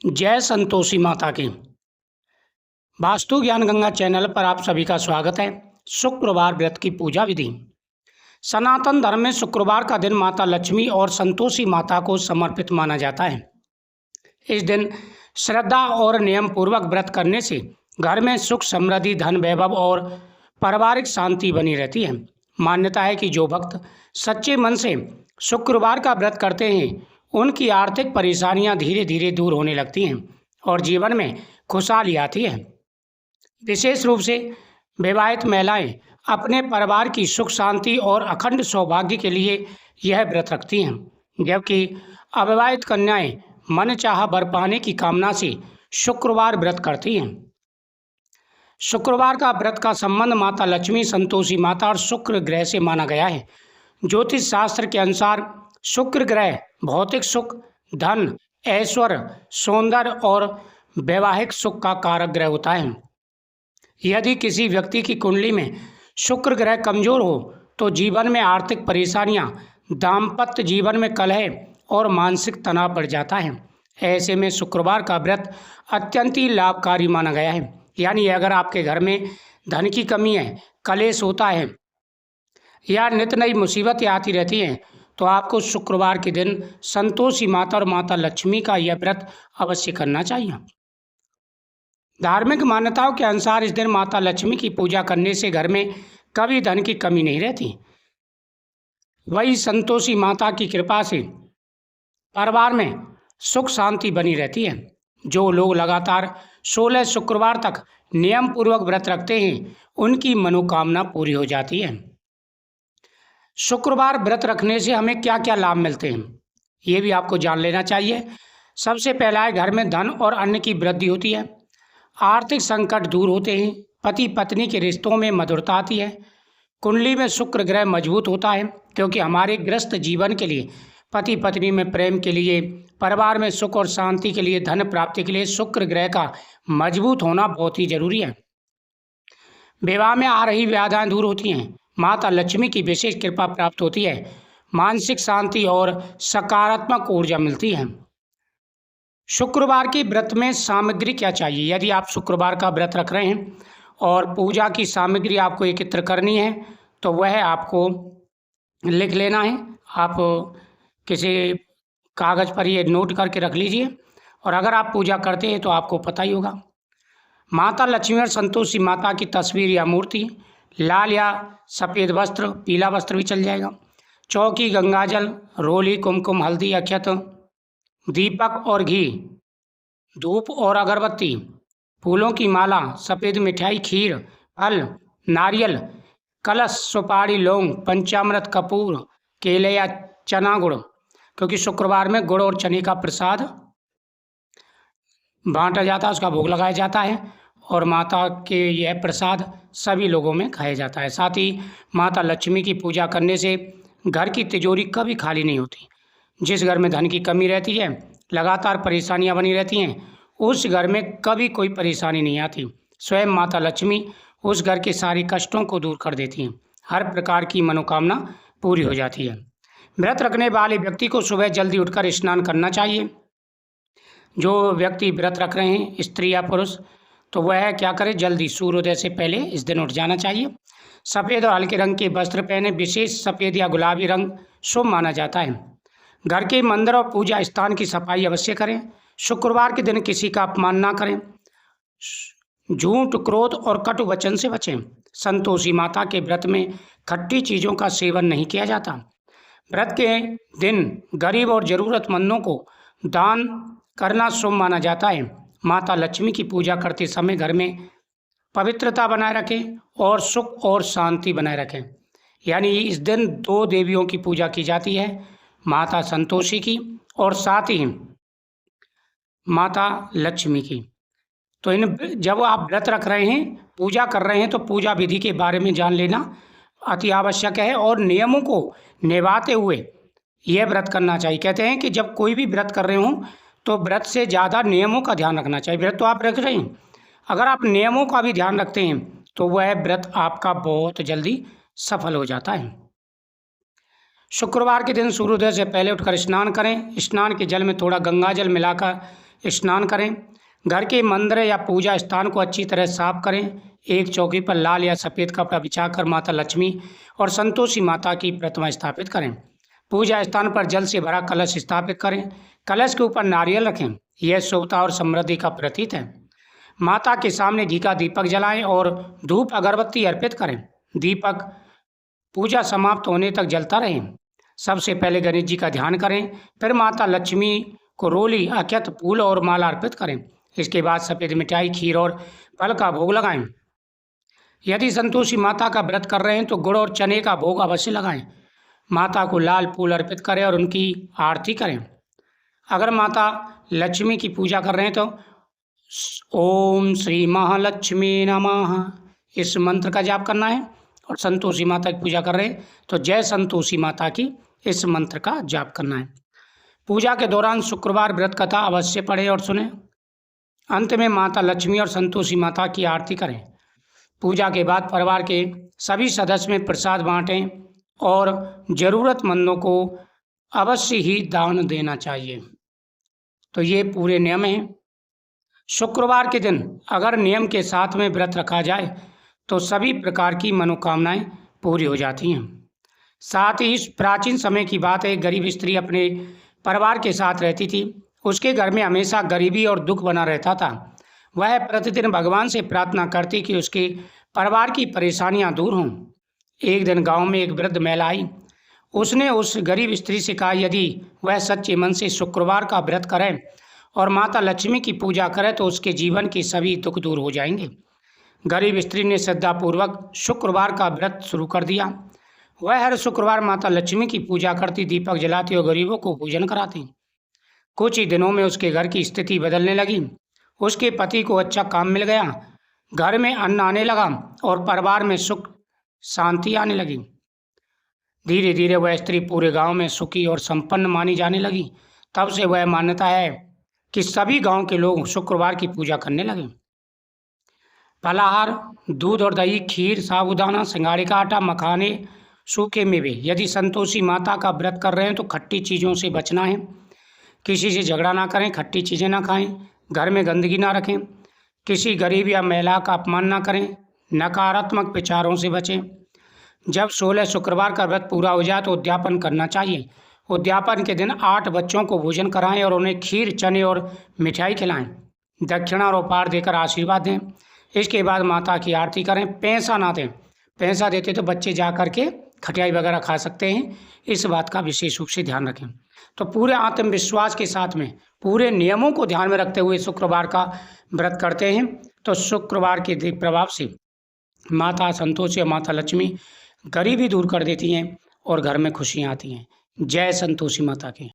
जय संतोषी माता की। वास्तु ज्ञान गंगा चैनल पर आप सभी का स्वागत है। शुक्रवार व्रत की पूजा विधि। सनातन धर्म में शुक्रवार का दिन माता लक्ष्मी और संतोषी माता को समर्पित माना जाता है। इस दिन श्रद्धा और नियम पूर्वक व्रत करने से घर में सुख समृद्धि धन वैभव और पारिवारिक शांति बनी रहती है। मान्यता है कि जो भक्त सच्चे मन से शुक्रवार का व्रत करते हैं उनकी आर्थिक परेशानियां धीरे धीरे दूर होने लगती हैं और जीवन में खुशहाली आती है। विशेष रूप से विवाहित महिलाएं अपने परिवार की सुख शांति और अखंड सौभाग्य के लिए यह व्रत रखती हैं, जबकि अविवाहित कन्याएं मनचाहा वर पाने की कामना से शुक्रवार व्रत करती हैं। शुक्रवार का व्रत का संबंध माता लक्ष्मी, संतोषी माता और शुक्र ग्रह से माना गया है। ज्योतिष शास्त्र के अनुसार शुक्र ग्रह भौतिक सुख, धन, ऐश्वर्य, सौंदर्य और वैवाहिक सुख का कारक ग्रह होता है। यदि किसी व्यक्ति की कुंडली में शुक्र ग्रह कमजोर हो तो जीवन में आर्थिक परेशानियां, दाम्पत्य जीवन में कलह और मानसिक तनाव बढ़ जाता है। ऐसे में शुक्रवार का व्रत अत्यंत ही लाभकारी माना गया है। यानी अगर आपके घर में धन की कमी है, कलेश होता है या नित नई मुसीबतें आती रहती हैं तो आपको शुक्रवार के दिन संतोषी माता और माता लक्ष्मी का यह व्रत अवश्य करना चाहिए। धार्मिक मान्यताओं के अनुसार इस दिन माता लक्ष्मी की पूजा करने से घर में कभी धन की कमी नहीं रहती। वही संतोषी माता की कृपा से परिवार में सुख शांति बनी रहती है। जो लोग लगातार 16 शुक्रवार तक नियम पूर्वक व्रत रखते हैं उनकी मनोकामना पूरी हो जाती है। शुक्रवार व्रत रखने से हमें क्या क्या लाभ मिलते हैं ये भी आपको जान लेना चाहिए। सबसे पहला है घर में धन और अन्न की वृद्धि होती है, आर्थिक संकट दूर होते हैं, पति पत्नी के रिश्तों में मधुरता आती है। कुंडली में शुक्र ग्रह मजबूत होता है क्योंकि हमारे ग्रस्त जीवन के लिए, पति पत्नी में प्रेम के लिए, परिवार में सुख और शांति के लिए, धन प्राप्ति के लिए शुक्र ग्रह का मजबूत होना बहुत ही जरूरी है। विवाह में आ रही व्याधाएं दूर होती हैं, माता लक्ष्मी की विशेष कृपा प्राप्त होती है, मानसिक शांति और सकारात्मक ऊर्जा मिलती है। शुक्रवार के व्रत में सामग्री क्या चाहिए? यदि आप शुक्रवार का व्रत रख रहे हैं और पूजा की सामग्री आपको एकत्र करनी है तो वह आपको लिख लेना है। आप किसी कागज़ पर ये नोट करके रख लीजिए और अगर आप पूजा करते हैं तो आपको पता ही होगा। माता लक्ष्मी और संतोषी माता की तस्वीर या मूर्ति, लाल या सफ़ेद वस्त्र, पीला वस्त्र भी चल जाएगा, चौकी, गंगाजल, रोली, कुमकुम, हल्दी, अक्षत, दीपक और घी, धूप और अगरबत्ती, फूलों की माला, सफ़ेद मिठाई, खीर, फल, नारियल, कलश, सुपारी, लौंग, पंचामृत, कपूर, केले या चना गुड़, क्योंकि शुक्रवार में गुड़ और चने का प्रसाद बांटा जाता है, उसका भोग लगाया जाता है और माता के यह प्रसाद सभी लोगों में खाया जाता है। साथ ही माता लक्ष्मी की पूजा करने से घर की तिजोरी कभी खाली नहीं होती। जिस घर में धन की कमी रहती है, लगातार परेशानियां बनी रहती हैं, उस घर में कभी कोई परेशानी नहीं आती। स्वयं माता लक्ष्मी उस घर के सारे कष्टों को दूर कर देती हैं, हर प्रकार की मनोकामना पूरी हो जाती है। व्रत रखने वाले व्यक्ति को सुबह जल्दी उठकर स्नान करना चाहिए। जो व्यक्ति व्रत रख रहे हैं, स्त्री या पुरुष, तो वह क्या करे, जल्दी सूर्योदय से पहले इस दिन उठ जाना चाहिए। सफ़ेद और हल्के रंग के वस्त्र पहने, विशेष सफ़ेद या गुलाबी रंग शुभ माना जाता है। घर के मंदिर और पूजा स्थान की सफाई अवश्य करें। शुक्रवार के दिन किसी का अपमान ना करें। झूठ, क्रोध और कटु वचन से बचें। संतोषी माता के व्रत में खट्टी चीज़ों का सेवन नहीं किया जाता। व्रत के दिन गरीब और ज़रूरतमंदों को दान करना शुभ माना जाता है। माता लक्ष्मी की पूजा करते समय घर में पवित्रता बनाए रखें और सुख और शांति बनाए रखें। यानी इस दिन 2 देवियों की पूजा की जाती है, माता संतोषी की और साथ ही माता लक्ष्मी की। तो जब आप व्रत रख रहे हैं, पूजा कर रहे हैं, तो पूजा विधि के बारे में जान लेना अति आवश्यक है और नियमों को निभाते हुए यह व्रत करना चाहिए। कहते हैं कि जब कोई भी व्रत कर रहे हों तो व्रत से ज़्यादा नियमों का ध्यान रखना चाहिए। व्रत तो आप रख रहे हैं, अगर आप नियमों का भी ध्यान रखते हैं तो वह व्रत आपका बहुत जल्दी सफल हो जाता है। शुक्रवार के दिन सूर्योदय से पहले उठकर स्नान करें। स्नान के जल में थोड़ा गंगा जल मिलाकर स्नान करें। घर के मंदिर या पूजा स्थान को अच्छी तरह साफ करें। एक चौकी पर लाल या सफ़ेद कपड़ा बिछाकर माता लक्ष्मी और संतोषी माता की प्रतिमा स्थापित करें। पूजा स्थान पर जल से भरा कलश स्थापित करें। कलश के ऊपर नारियल रखें। यह शुभता और समृद्धि का प्रतीक है। माता के सामने घी का दीपक जलाएं और धूप अगरबत्ती अर्पित करें। दीपक पूजा समाप्त होने तक जलता रहे। सबसे पहले गणेश जी का ध्यान करें, फिर माता लक्ष्मी को रोली, अक्षत, फूल और माला अर्पित करें। इसके बाद सफ़ेद मिठाई, खीर और फल का भोग लगाएं। यदि संतोषी माता का व्रत कर रहे हैं तो गुड़ और चने का भोग अवश्य लगाएं। माता को लाल फूल अर्पित करें और उनकी आरती करें। अगर माता लक्ष्मी की पूजा कर रहे हैं तो ओम श्री महालक्ष्मी नमः इस मंत्र का जाप करना है, और संतोषी माता की पूजा कर रहे हैं तो जय संतोषी माता की इस मंत्र का जाप करना है। पूजा के दौरान शुक्रवार व्रत कथा अवश्य पढ़ें और सुनें। अंत में माता लक्ष्मी और संतोषी माता की आरती करें। पूजा के बाद परिवार के सभी सदस्य में प्रसाद बांटें और ज़रूरतमंदों को अवश्य ही दान देना चाहिए। तो ये पूरे नियम हैं। शुक्रवार के दिन अगर नियम के साथ में व्रत रखा जाए तो सभी प्रकार की मनोकामनाएं पूरी हो जाती हैं। साथ ही इस प्राचीन समय की बात है, एक गरीब स्त्री अपने परिवार के साथ रहती थी। उसके घर में हमेशा गरीबी और दुख बना रहता था। वह प्रतिदिन भगवान से प्रार्थना करती कि उसके परिवार की परेशानियां दूर हों। एक दिन गांव में एक वृद्ध महिला आई। उसने उस गरीब स्त्री से कहा, यदि वह सच्चे मन से शुक्रवार का व्रत करे और माता लक्ष्मी की पूजा करे तो उसके जीवन के सभी दुख दूर हो जाएंगे। गरीब स्त्री ने श्रद्धापूर्वक शुक्रवार का व्रत शुरू कर दिया। वह हर शुक्रवार माता लक्ष्मी की पूजा करती, दीपक जलाती और गरीबों को भोजन कराती। कुछ ही दिनों में उसके घर की स्थिति बदलने लगी। उसके पति को अच्छा काम मिल गया, घर में अन्न आने लगा और परिवार में सुख शांति आने लगी। धीरे धीरे वह स्त्री पूरे गांव में सुखी और संपन्न मानी जाने लगी। तब से वह मान्यता है कि सभी गांव के लोग शुक्रवार की पूजा करने लगे। फलाहार, दूध और दही, खीर, साबूदाना, सिंगाड़े का आटा, मखाने, सूखे मेवे। यदि संतोषी माता का व्रत कर रहे हैं तो खट्टी चीज़ों से बचना है। किसी से झगड़ा ना करें, खट्टी चीज़ें ना खाएं, घर में गंदगी ना रखें, किसी गरीब या महिला का अपमान ना करें, नकारात्मक विचारों से बचें। जब 16 शुक्रवार का व्रत पूरा हो जाए तो उद्यापन करना चाहिए। उद्यापन के दिन 8 बच्चों को भोजन कराएं और उन्हें खीर, चने और मिठाई खिलाएं। दक्षिणा और उपहार देकर आशीर्वाद दें। इसके बाद माता की आरती करें। पैसा ना दें, पैसा देते तो बच्चे जा कर के खटियाई वगैरह खा सकते हैं। इस बात का विशेष रूप से ध्यान रखें। तो पूरे आत्मविश्वास के साथ में पूरे नियमों को ध्यान में रखते हुए शुक्रवार का व्रत करते हैं तो शुक्रवार के प्रभाव से माता संतोषी और माता लक्ष्मी गरीबी दूर कर देती हैं और घर में खुशियाँ आती हैं। जय संतोषी माता की।